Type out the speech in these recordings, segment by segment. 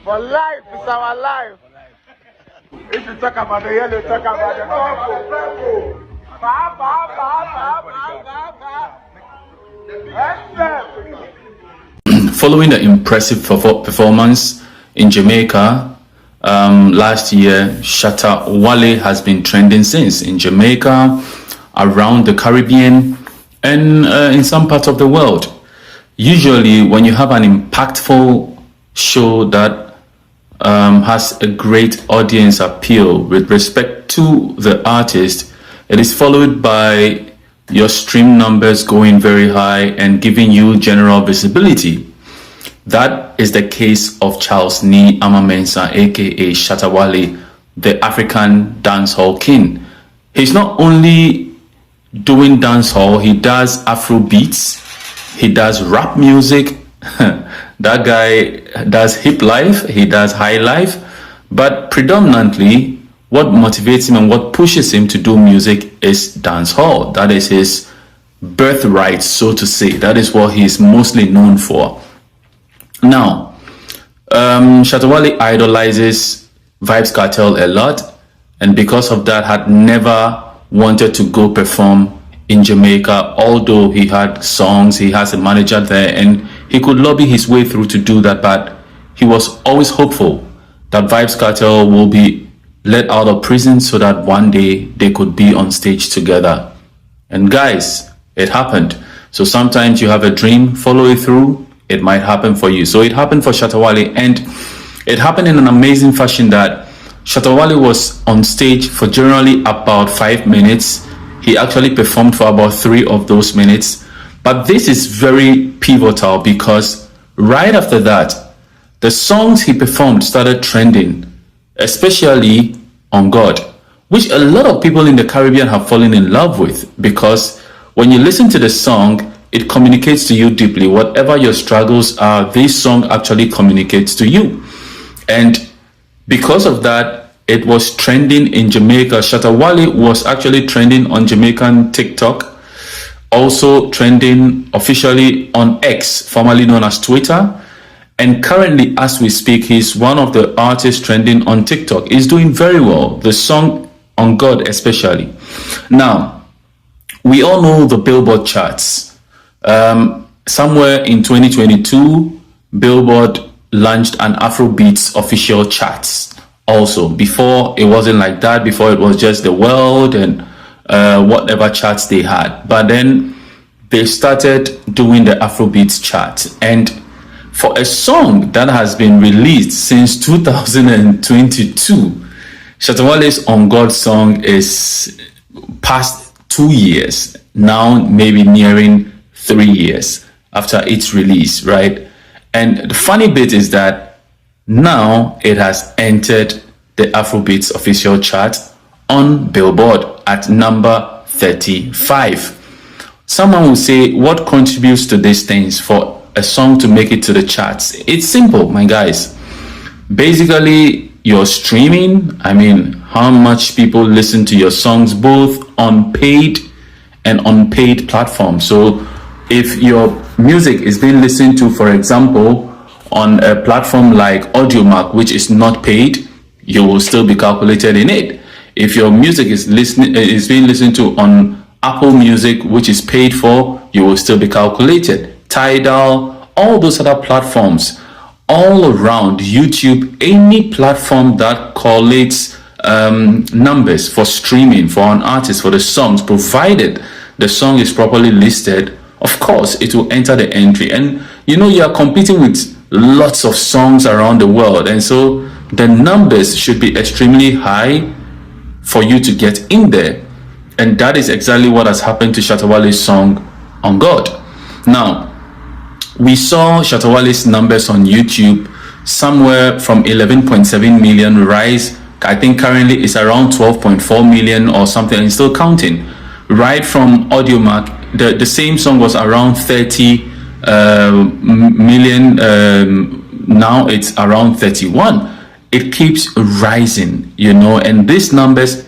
For life, it's our life. If you talk about the yellow, talk about the purple. Following the impressive performance in Jamaica last year, Shatta Wale has been trending since in Jamaica, around the Caribbean, and in some parts of the world. Usually, when you have an impactful show that has a great audience appeal with respect to the artist, it is followed by your stream numbers going very high and giving you general visibility. That is the case of Charles Ni Amamensa, aka Shatta Wale, the African dancehall king. He's not only doing dancehall, he does Afro beats, he does rap music. That guy does hip life, he does high life, but predominantly what motivates him and what pushes him to do music is dancehall. That is his birthright, so to say. That is what he is mostly known for. Now, Shatta Wale idolizes Vybz Kartel a lot, and because of that had never wanted to go perform in Jamaica, although he had songs, he has a manager there, and he could lobby his way through to do that, but he was always hopeful that Vybz Kartel will be let out of prison so that one day they could be on stage together. And guys, it happened. So sometimes you have a dream, follow it through, it might happen for you. So it happened for Shatta Wale, and it happened in an amazing fashion that Shatta Wale was on stage for generally about 5 minutes. He actually performed for about 3 of those minutes. But this is very pivotal because right after that, the songs he performed started trending, especially On God, which a lot of people in the Caribbean have fallen in love with, because when you listen to the song, it communicates to you deeply. Whatever your struggles are, this song actually communicates to you. And because of that, it was trending in Jamaica. Shatta Wale was actually trending on Jamaican TikTok, also trending officially on X, formerly known as Twitter. And currently, as we speak, he's one of the artists trending on TikTok. He's doing very well. The song On God especially. Now, we all know the Billboard charts. Somewhere in 2022, Billboard launched an Afrobeats official charts. Also, before it wasn't like that. Before it was just the world and whatever charts they had. But then they started doing the Afrobeats chart. And for a song that has been released since 2022, Shatta Wale's On God song is past 2 years, now maybe nearing 3 years after its release, right? And the funny bit is that now it has entered the Afrobeats official chart on Billboard at number 35. Someone will say, what contributes to these things for a song to make it to the charts? It's simple, my guys. Basically, your streaming, I mean, how much people listen to your songs, both on paid and unpaid platforms. So if your music is being listened to, for example, on a platform like Audiomack, which is not paid, you will still be calculated in it. If your music is being listened to on Apple Music, which is paid for, you will still be calculated. Tidal, all those other platforms, all around YouTube, any platform that collates numbers for streaming for an artist, for the songs, provided the song is properly listed, of course it will enter the entry. And you know, you are competing with lots of songs around the world, and so the numbers should be extremely high for you to get in there. And that is exactly what has happened to Shatta Wale's song On God. Now, we saw Shatta Wale's numbers on YouTube somewhere from 11.7 million rise I think currently it's around 12.4 million or something, and still counting. Right from Audiomack, the same song was around 30 million. Now it's around 31. It keeps rising, and these numbers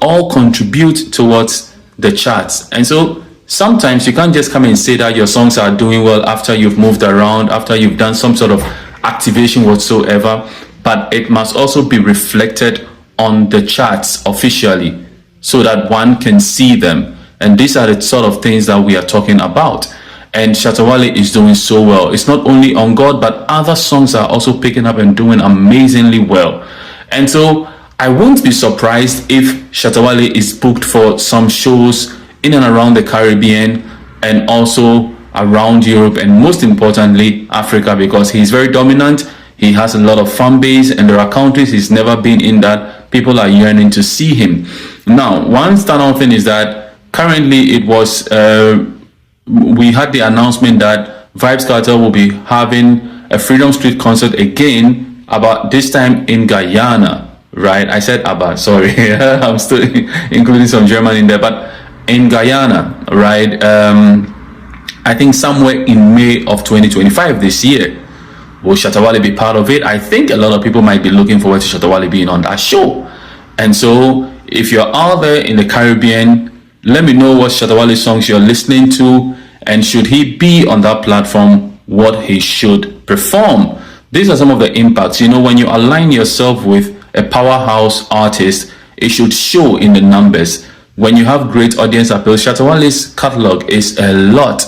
all contribute towards the charts. And so sometimes you can't just come and say that your songs are doing well after you've moved around, after you've done some sort of activation whatsoever, but it must also be reflected on the charts officially so that one can see them. And these are the sort of things that we are talking about. And Shatta Wale is doing so well. It's not only On God, but other songs are also picking up and doing amazingly well. And so I won't be surprised if Shatta Wale is booked for some shows in and around the Caribbean and also around Europe, and most importantly Africa, because he's very dominant. He has a lot of fan base, and there are countries he's never been in that people are yearning to see him. Now, one standout thing is that currently it was we had the announcement that Vybz Kartel will be having a Freedom Street concert again, about this time in Guyana. Right, I said about, sorry. I'm still including some German in there, but in Guyana, right? I think somewhere in May of 2025 this year. Will Shatta Wale be part of it? I think a lot of people might be looking forward to Shatta Wale being on that show. And so if you're out there in the Caribbean, let me know what Shatta Wale songs you're listening to, and should he be on that platform, what he should perform. These are some of the impacts. When you align yourself with a powerhouse artist, it should show in the numbers. When you have great audience appeal, Shatta Wale's catalog is a lot.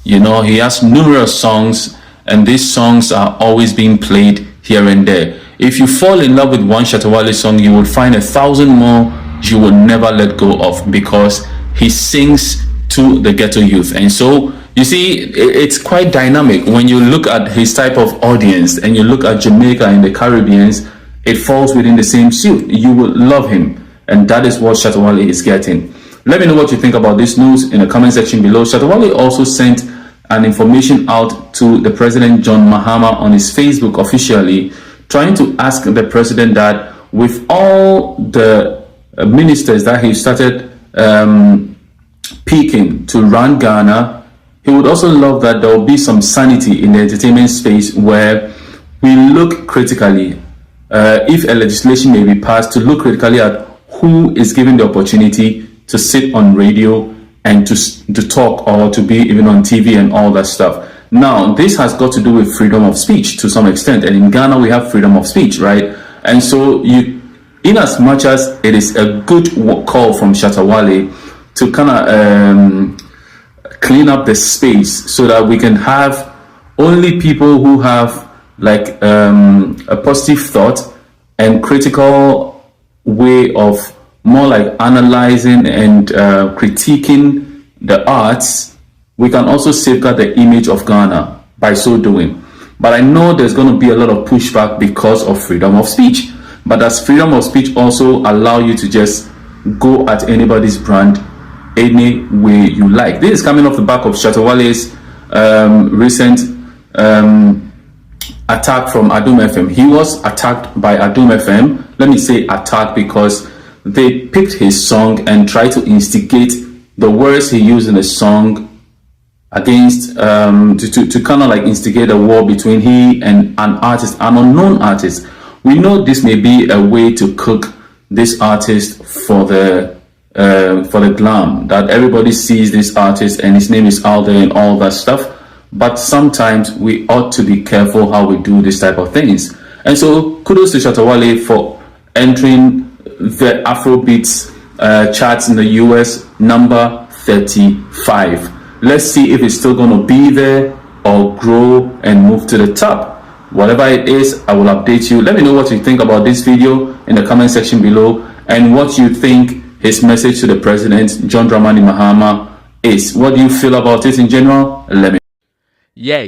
He has numerous songs, and these songs are always being played here and there. If you fall in love with one Shatta Wale song, you will find 1,000 more you will never let go of, because he sings to the ghetto youth. And so you see, it's quite dynamic. When you look at his type of audience and you look at Jamaica and the Caribbeans, it falls within the same suit. You will love him, and that is what Shatta Wale is getting. Let me know what you think about this news in the comment section below. Shatta Wale also sent an information out to the President John Mahama on his Facebook officially, trying to ask the president that with all the ministers that he started picking to run Ghana, he would also love that there will be some sanity in the entertainment space, where we look critically, if a legislation may be passed, to look critically at who is given the opportunity to sit on radio and to talk, or to be even on TV and all that stuff. Now, this has got to do with freedom of speech to some extent, and in Ghana we have freedom of speech, right? And so in as much as it is a good call from Shatta Wale to kind of clean up the space so that we can have only people who have like a positive thought and critical way of more like analyzing and critiquing the arts, we can also safeguard the image of Ghana by so doing. But I know there's going to be a lot of pushback because of freedom of speech. But does freedom of speech also allow you to just go at anybody's brand any way you like? This is coming off the back of Shatta Wale's recent attack from Adum FM. He was attacked by Adum FM. Let me say attacked because they picked his song and tried to instigate the words he used in the song against to kind of like instigate a war between he and an artist, an unknown artist. We know this may be a way to cook this artist for the glam, that everybody sees this artist and his name is out there and all that stuff. But sometimes we ought to be careful how we do this type of things. And so kudos to Shatta Wale for entering the Afrobeats charts in the US, number 35. Let's see if it's still going to be there or grow and move to the top. Whatever it is, I will update you. Let me know what you think about this video in the comment section below, and what you think his message to the president, John Dramani Mahama, is. What do you feel about it in general? Let me. Yeah.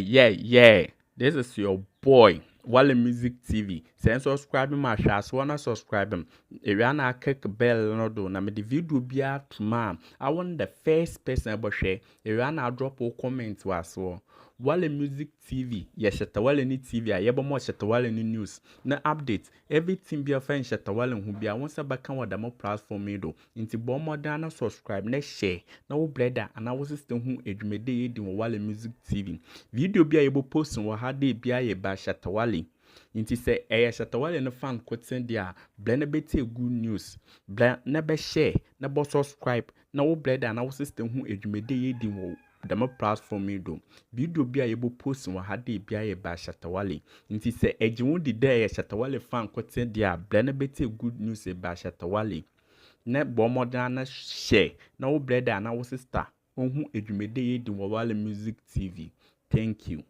This is your boy, Wale Music TV. Send subscribe my channel, wanna subscribe him. If you wanna click bell no do, na me the video be out tomorrow. I want the first person to share. If you wanna drop a comment was well. Wale Music TV, yeah, Shatta Wale ni TV, yeah, but more Shatta Wale ni news, na update, everything be a friend Shatta Wale who be a once a back on the more platform middle, into bomb more than subscribe, next share, no brother, and I was still who edumede in Wale Music TV. Video be able post on what had they be a by Shatta Wale. Inti say Shatta Wale no fan quoting there, blend beti good news, blend never share, never subscribe, no brother, and I was still who edumede in the more platform middle. Video be able post on had they be a by Shatta Wale. Inti say ejun di there Shatta Wale fan quoting there, blend beti good news by Shatta Wale. Ne bomb na share, no brother, and I was sister, who edumede in Wale Music TV. Thank you.